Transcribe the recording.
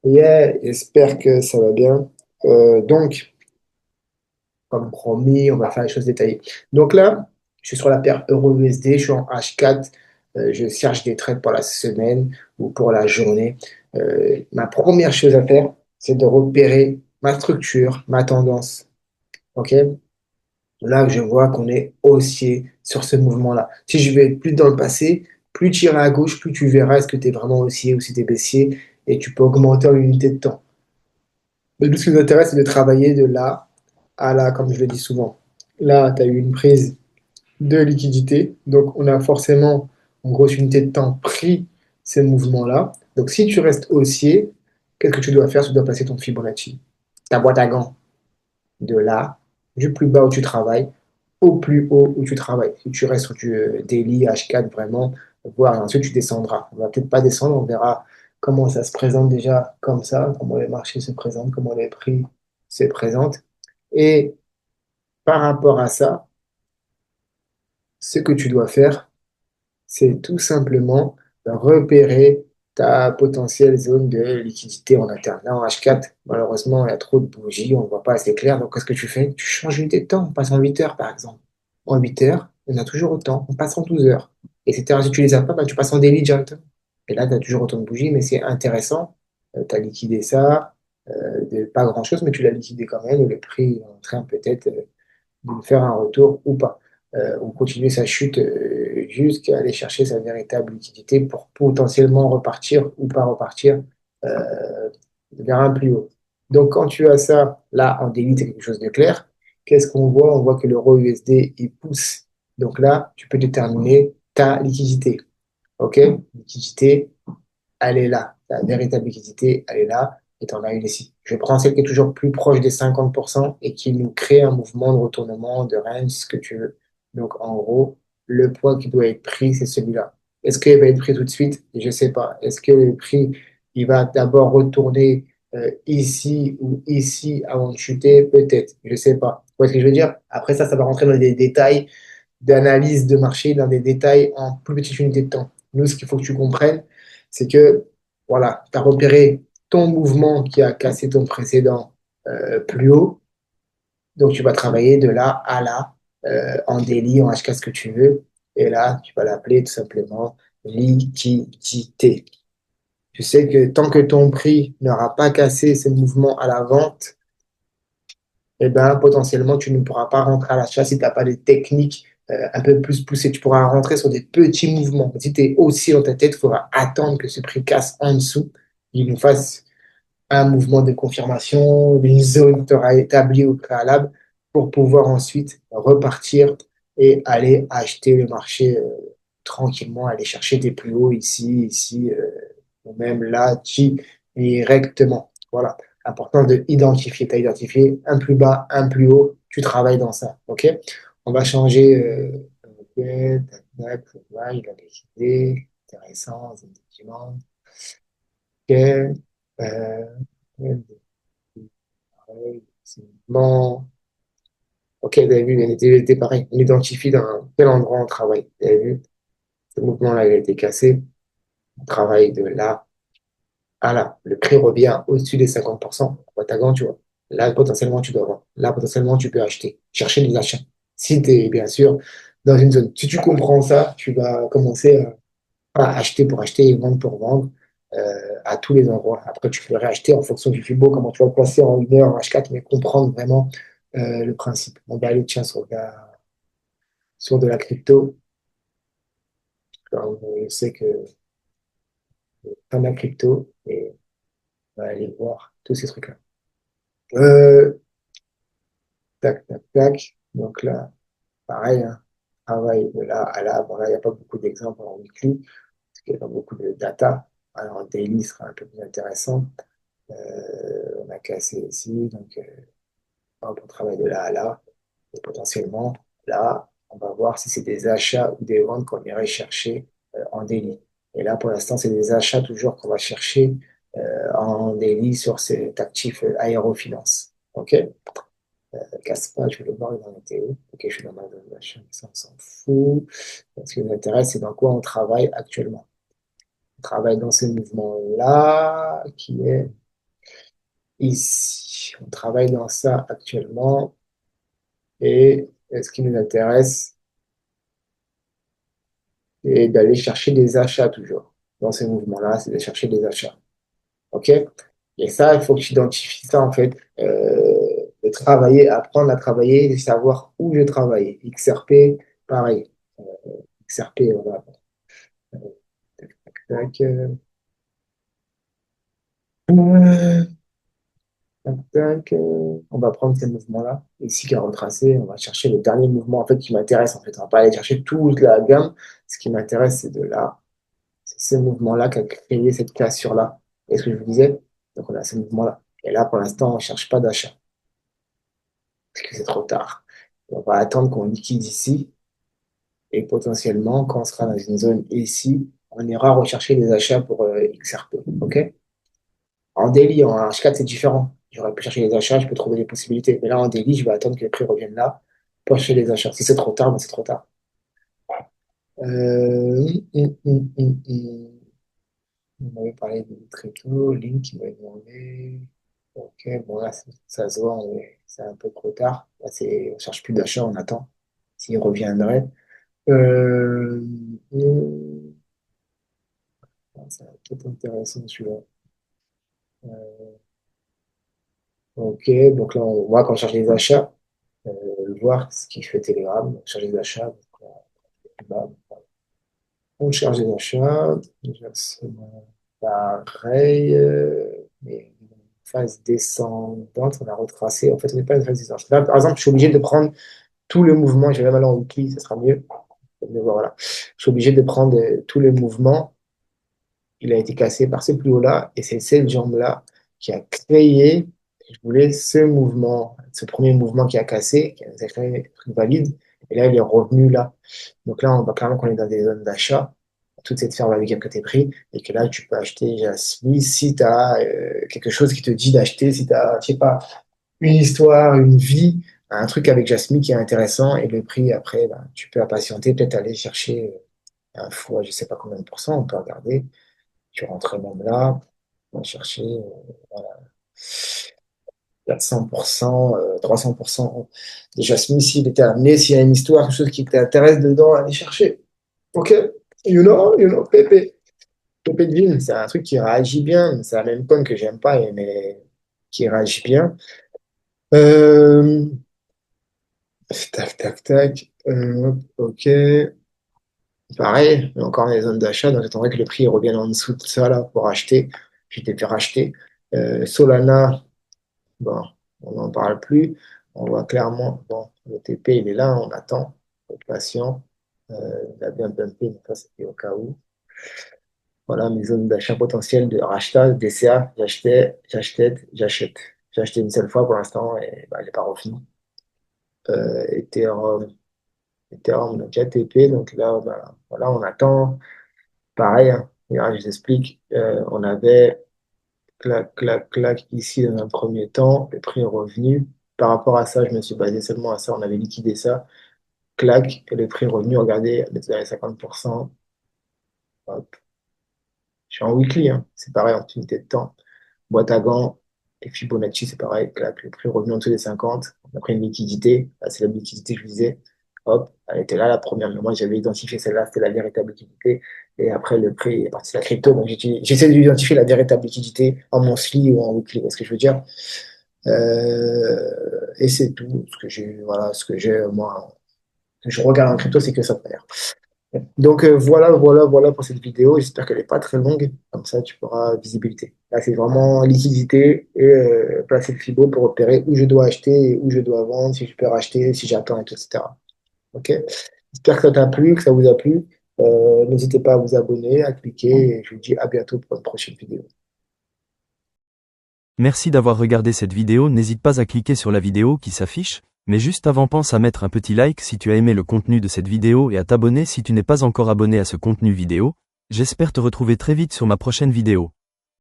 Yeah, j'espère que ça va bien. Donc, comme promis, on va faire les choses détaillées. Donc là, je suis sur la paire Euro-USD, je suis en H4, je cherche des trades pour la semaine ou pour la journée. Ma première chose à faire, c'est de repérer ma structure, ma tendance. OK? Là, je vois qu'on est haussier sur ce mouvement-là. Si je vais plus dans le passé, plus tu iras à gauche, plus tu verras est-ce que tu es vraiment haussier ou si tu es baissier et tu peux augmenter en unité de temps. Mais nous, ce qui nous intéresse, c'est de travailler de là à là, comme je le dis souvent. Là, tu as eu une prise de liquidité, donc on a forcément, en grosse unité de temps, pris ces mouvements-là. Donc si tu restes haussier, qu'est-ce que tu dois faire? Tu dois passer ton Fibonacci, ta boîte à gants, de là, du plus bas où tu travailles, au plus haut où tu travailles. Si tu restes sur du daily, H4, vraiment, voire ensuite tu descendras. On va peut-être pas descendre, on verra comment ça se présente déjà comme ça, comment les marchés se présentent, comment les prix se présentent. Et par rapport à ça, ce que tu dois faire, c'est tout simplement repérer ta potentielle zone de liquidité en interne. Là, en H4, malheureusement, il y a trop de bougies, on ne voit pas assez clair. Donc, qu'est-ce que tu fais? Tu changes l'unité de temps, on passe en 8 heures, par exemple. En 8 heures, on a toujours autant, on passe en 12 heures. Etc. Si tu les as pas, bah, tu passes en daily directement. Et là, tu as toujours autant de bougies, mais c'est intéressant. Tu as liquidé ça, de pas grand-chose, mais tu l'as liquidé quand même, et le prix est en train peut-être de faire un retour ou pas. Ou continuer sa chute jusqu'à aller chercher sa véritable liquidité pour potentiellement repartir ou pas repartir vers un plus haut. Donc quand tu as ça, là, en délit, c'est quelque chose de clair. Qu'est-ce qu'on voit? On voit que l'euro USD, il pousse. Donc là, tu peux déterminer ta liquidité. OK? Liquidité, elle est là. La véritable liquidité, elle est là. Et tu en as une ici. Je prends celle qui est toujours plus proche des 50% et qui nous crée un mouvement de retournement, de range, ce que tu veux. Donc, en gros, le poids qui doit être pris, c'est celui-là. Est-ce qu'il va être pris tout de suite? Je ne sais pas. Est-ce que le prix, il va d'abord retourner ici ou ici avant de chuter? Peut-être. Je ne sais pas. Vous voyez ce que je veux dire? Après ça, ça va rentrer dans des détails d'analyse de marché, dans des détails en plus petite unité de temps. Nous, ce qu'il faut que tu comprennes, c'est que, voilà, tu as repéré ton mouvement qui a cassé ton précédent plus haut. Donc, tu vas travailler de là à là, en daily, en HK, ce que tu veux. Et là, tu vas l'appeler tout simplement liquidité. Tu sais que tant que ton prix n'aura pas cassé ce mouvement à la vente, eh ben, potentiellement, tu ne pourras pas rentrer à l'achat si tu n'as pas des techniques un peu plus poussées. Tu pourras rentrer sur des petits mouvements. Si tu es aussi dans ta tête, il faudra attendre que ce prix casse en dessous, il nous fasse un mouvement de confirmation, une zone sera établie au préalable pour pouvoir ensuite repartir et aller acheter le marché tranquillement, aller chercher des plus hauts ici, ici, ou même là, directement. Voilà. Important de identifier. Tu as identifié un plus bas, un plus haut, tu travailles dans ça. OK? On va changer. Ok, tac, tac, voilà, il a décidé. Intéressant, effectivement. OK. Ouais, pareil, c'est bon. OK, vous avez vu, il était pareil. On identifie dans quel endroit on travaille. Vous avez vu, ce mouvement-là, il a été cassé. On travaille de là à là. Le prix revient au-dessus des 50%. Watagan, tu vois. Là, potentiellement, tu dois vendre. Là, potentiellement, tu peux acheter. Chercher des achats. Si tu es, bien sûr, dans une zone. Si tu comprends ça, tu vas commencer à acheter pour acheter et vendre pour vendre à tous les endroits. Après, tu peux réacheter en fonction du FIBO, comment tu vas le placer en 1 heure, en H4, mais comprendre vraiment le principe. On va aller, tiens, sur de la crypto. Alors, je sais que pas de la crypto et on va aller voir tous ces trucs-là. Euh, tac, tac, tac. Donc là, pareil, hein, travail de là à là. Bon, là, il n'y a pas beaucoup d'exemples en weekly, parce qu'il n'y a pas beaucoup de data. Alors, en daily sera un peu plus intéressant. On a cassé ici, donc hop, on travaille de là à là. Et potentiellement, là, on va voir si c'est des achats ou des ventes qu'on irait chercher en daily. Et là, pour l'instant, c'est des achats toujours qu'on va chercher en daily sur cet actif aérofinance. OK? Casse pas, je vais le voir dans la météo. OK, je suis dans ma zone d'achat, mais ça, on s'en fout. Ce qui nous intéresse, c'est dans quoi on travaille actuellement. On travaille dans ce mouvement-là, qui est. ici. On travaille dans ça actuellement. Et ce qui nous intéresse, c'est d'aller chercher des achats toujours. Dans ces mouvements-là, c'est de chercher des achats. OK? Et ça, il faut que tu identifies ça, en fait. De travailler, apprendre à travailler, de savoir où je travaille. XRP, pareil. Euh, XRP, voilà. Tac, tac, tac. Euh, tac, tac, on va prendre ces mouvements-là. Ici, qui est retracé, on va chercher le dernier mouvement, en fait, qui m'intéresse, en fait. On va pas aller chercher toute la gamme. Ce qui m'intéresse, c'est de là. C'est ce mouvement-là qui a créé cette cassure-là. Et ce que je vous disais, donc on a ce mouvement-là. Et là, pour l'instant, on ne cherche pas d'achat, parce que c'est trop tard. On va attendre qu'on liquide ici, et potentiellement, quand on sera dans une zone ici, on ira rechercher des achats pour XRP. OK? En daily, en H4, c'est différent. J'aurais pu chercher les achats, je peux trouver des possibilités. Mais là, en daily, je vais attendre que les prix reviennent là pour chercher les achats. Si c'est trop tard, ben c'est trop tard. Hum, hum. On m'avait parlé de Tréto, Link qui m'avait demandé. Ok, bon là, ça se voit, c'est un peu trop tard. Là, on cherche plus d'achat, on attend s'il reviendrait. Euh, hmm, c'est peut-être intéressant celui-là. Ok, donc là, on voit qu'on cherche les achats, euh, voir ce qui fait Telegram, on cherche les achats. Donc, là, on cherche les achats, déjà, c'est pareil, mais en phase descendante, on a retracé. En fait, on n'est pas une phase descendante. Là, par exemple, je suis obligé de prendre tous les mouvements, je vais même aller en weekly, ça sera mieux. Mais voilà. Je suis obligé de prendre tous les mouvements. Il a été cassé par ce plus haut-là, et c'est cette jambe-là qui a créé, je voulais ce mouvement, ce premier mouvement qui a cassé, qui a créé un truc valide, et là, il est revenu là. Donc là, on voit clairement qu'on est dans des zones d'achat, toute cette ferme avec que tu pris, et que là, tu peux acheter Jasmine si tu as quelque chose qui te dit d'acheter, si tu as, je sais pas, une histoire, une vie, un truc avec Jasmine qui est intéressant, et le prix, après, ben, tu peux patienter, peut-être aller chercher un fois, je sais pas combien de pourcents, on peut regarder. Tu rentres même là, on va chercher voilà, 400%, 300%. De Jasmine, s'il était amené, s'il y a une histoire, quelque chose qui t'intéresse dedans, allez chercher. Ok? Pépé. Pépé de Ville, c'est un truc qui réagit bien. C'est la même pomme que j'aime pas, mais qui réagit bien. Euh, tac, tac, tac. Ok. Pareil, mais encore les zones d'achat, donc j'attendrai que le prix revienne en dessous de ça là pour acheter. J'étais fait racheter. Solana, bon, on n'en parle plus. On voit clairement, bon, le TP il est là, on attend, faut être patient. Il a bien pumpé, mais ça c'était au cas où. Voilà mes zones d'achat potentielles de rachat, DCA, j'achète. J'ai acheté une seule fois pour l'instant et bah, il n'est pas refini. Ethereum, on a déjà TP, donc là, bah, voilà, on attend. Pareil, hein. Regarde, je vous explique. On avait clac, clac, clac ici dans un premier temps. Le prix est revenu. Par rapport à ça, je me suis basé seulement à ça. On avait liquidé ça. Clac, et le prix est revenu. Regardez, on était dans les 50%. Hop. Je suis en weekly, hein. C'est pareil, en unité de temps. Boîte à gants et Fibonacci, c'est pareil. Clac, le prix est revenu en dessous des 50. On a pris une liquidité. Là, c'est la liquidité que je vous disais. Hop, elle était là la première. Mais moi, j'avais identifié celle-là, c'était la véritable liquidité. Et après, le prix est parti de la crypto. Donc, j'essaie d'identifier la véritable liquidité en monthly ou en weekly. Parce que je veux dire. Et c'est tout. Ce que j'ai, voilà, ce que j'ai, moi, que je regarde en crypto, c'est que ça peut faire. Donc voilà pour cette vidéo. J'espère qu'elle n'est pas très longue. Comme ça, tu pourras visibilité. Là, c'est vraiment liquidité et placer le Fibo pour repérer où je dois acheter et où je dois vendre, si je peux racheter, si j'attends, etc. Ok? J'espère que ça t'a plu, que ça vous a plu. N'hésitez pas à vous abonner, à cliquer et je vous dis à bientôt pour une prochaine vidéo. Merci d'avoir regardé cette vidéo, n'hésite pas à cliquer sur la vidéo qui s'affiche, mais juste avant pense à mettre un petit like si tu as aimé le contenu de cette vidéo et à t'abonner si tu n'es pas encore abonné à ce contenu vidéo. J'espère te retrouver très vite sur ma prochaine vidéo.